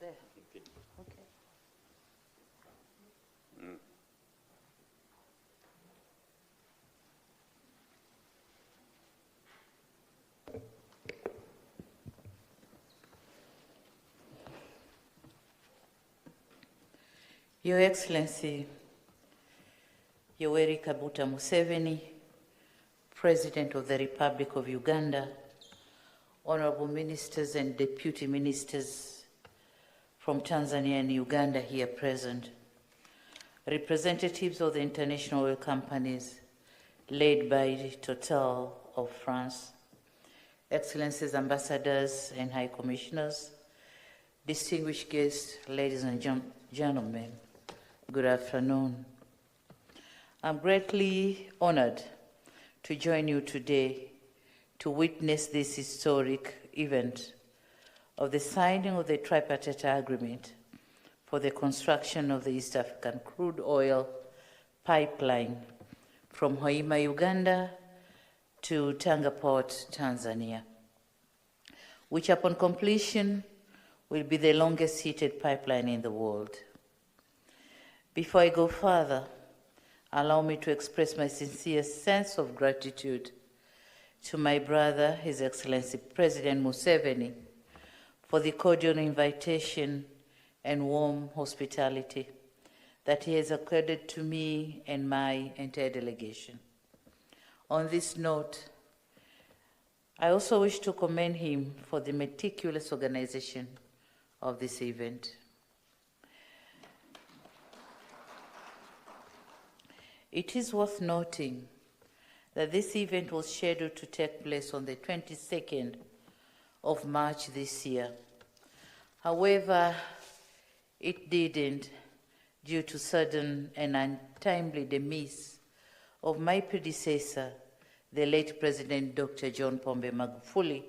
there. Okay. Your Excellency, Yoweri Kaguta Museveni, President of the Republic of Uganda, honorable ministers and deputy ministers from Tanzania and Uganda here present, representatives of the international oil companies led by Total of France, Excellencies, ambassadors and high commissioners, distinguished guests, ladies and gentlemen, good afternoon. I'm greatly honored to join you today to witness this historic event of the signing of the tripartite agreement for the construction of the East African crude oil pipeline from Hoima, Uganda to Tanga Port, Tanzania, which upon completion will be the longest heated pipeline in the world. Before I go further, allow me to express my sincere sense of gratitude to my brother, His Excellency President Museveni, for the cordial invitation and warm hospitality that he has accorded to me and my entire delegation. On this note, I also wish to commend him for the meticulous organization of this event. It is worth noting that this event was scheduled to take place on the 22nd of March this year. However, it didn't due to sudden and untimely demise of my predecessor, the late President Dr. John Pombe Magufuli.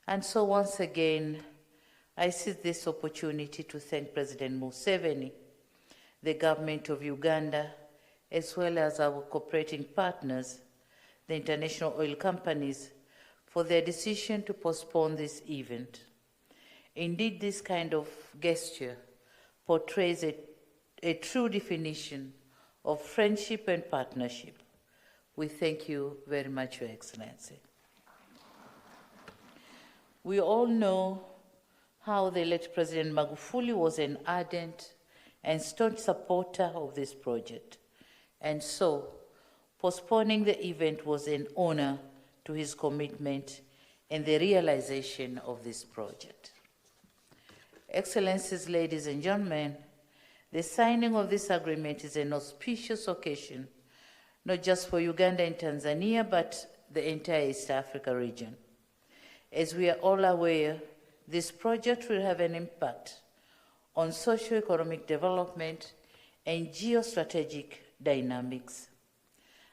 And so once again, I seize this opportunity to thank President Museveni, the government of Uganda, as well as our cooperating partners, the international oil companies, for their decision to postpone this event. Indeed, this kind of gesture portrays a true definition of friendship and partnership. We thank you very much, Your Excellency. We all know how the late President Magufuli was an ardent and staunch supporter of this project. And so, postponing the event was an honor to his commitment and the realization of this project. Excellencies, ladies and gentlemen, the signing of this agreement is an auspicious occasion, not just for Uganda and Tanzania, but the entire East Africa region. As we are all aware, this project will have an impact on socio-economic development and geostrategic dynamics.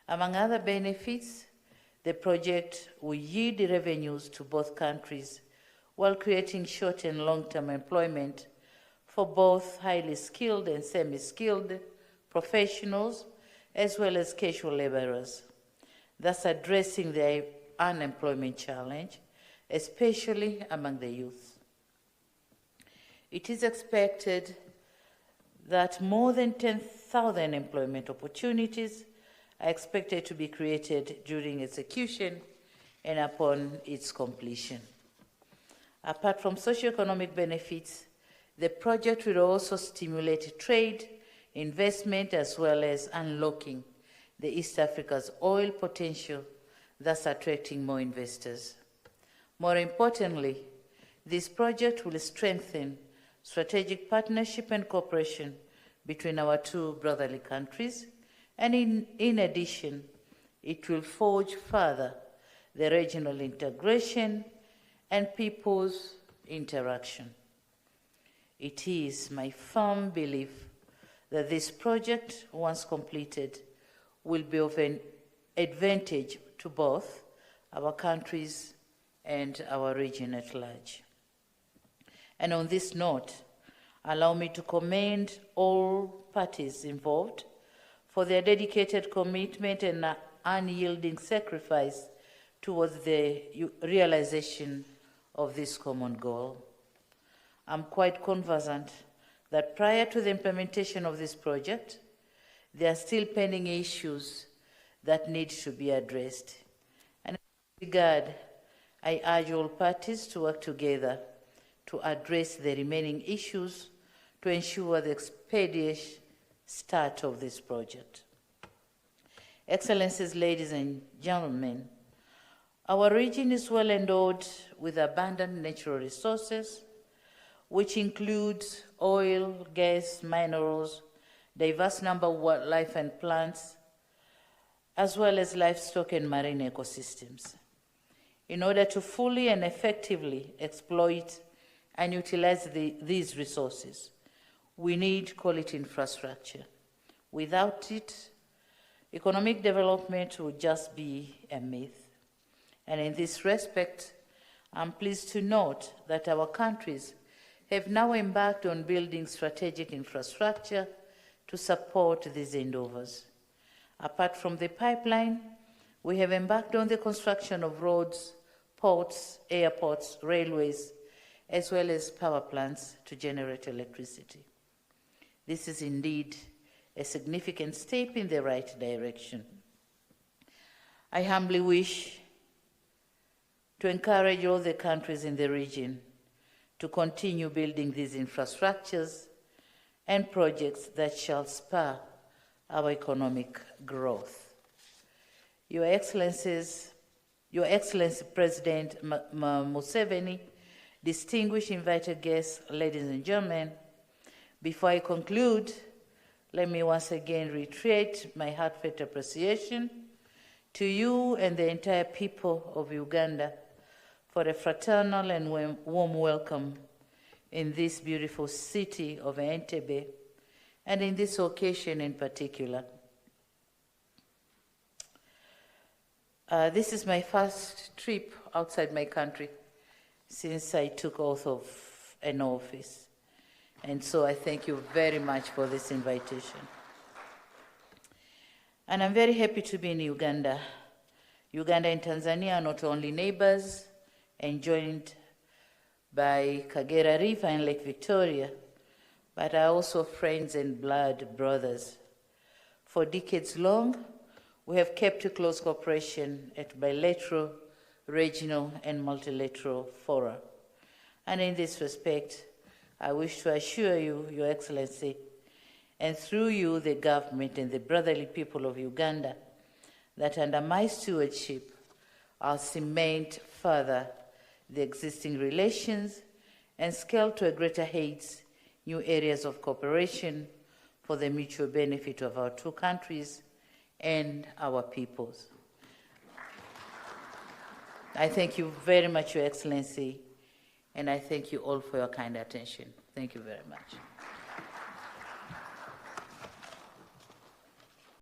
Among other benefits, the project will yield revenues to both countries while creating short and long-term employment for both highly skilled and semi-skilled professionals as well as casual laborers, thus addressing the unemployment challenge, especially among the youth. It is expected that more than 10,000 employment opportunities are expected to be created during execution and upon its completion. Apart from socioeconomic benefits, the project will also stimulate trade, investment, as well as unlocking the East Africa's oil potential, thus attracting more investors. More importantly, this project will strengthen strategic partnership and cooperation between our two brotherly countries, and in addition, it will forge further the regional integration and people's interaction. It is my firm belief that this project, once completed, will be of an advantage to both our countries and our region at large. And on this note, allow me to commend all parties involved for their dedicated commitment and unyielding sacrifice towards the realization of this common goal. I'm quite conversant that prior to the implementation of this project, there are still pending issues that need to be addressed. And in this regard, I urge all parties to work together to address the remaining issues to ensure the expeditious start of this project. Excellencies, ladies and gentlemen, our region is well endowed with abundant natural resources, which includes oil, gas, minerals, diverse number of wildlife and plants, as well as livestock and marine ecosystems. In order to fully and effectively exploit and utilize these resources, we need quality infrastructure. Without it, economic development would just be a myth. And in this respect, I'm pleased to note that our countries have now embarked on building strategic infrastructure to support these endeavors. Apart from the pipeline, we have embarked on the construction of roads, ports, airports, railways, as well as power plants to generate electricity. This is indeed a significant step in the right direction. I humbly wish to encourage all the countries in the region to continue building these infrastructures and projects that shall spur our economic growth. Your Excellency President MUSEVENI, distinguished invited guests, ladies and gentlemen, before I conclude, let me once again reiterate my heartfelt appreciation to you and the entire people of Uganda for a fraternal and warm welcome in this beautiful city of Entebbe, and in this occasion in particular. This is my first trip outside my country since I took oath of an office, and so I thank you very much for this invitation. And I'm very happy to be in Uganda. Uganda and Tanzania are not only neighbors and joined by Kagera River and Lake Victoria, but are also friends and blood brothers. For decades long, we have kept a close cooperation at bilateral, regional, and multilateral fora. And in this respect, I wish to assure you, Your Excellency, and through you, the government and the brotherly people of Uganda, that under my stewardship, I'll cement further the existing relations and scale to a greater heights new areas of cooperation for the mutual benefit of our two countries and our peoples. I thank you very much, Your Excellency, and I thank you all for your kind attention. Thank you very much.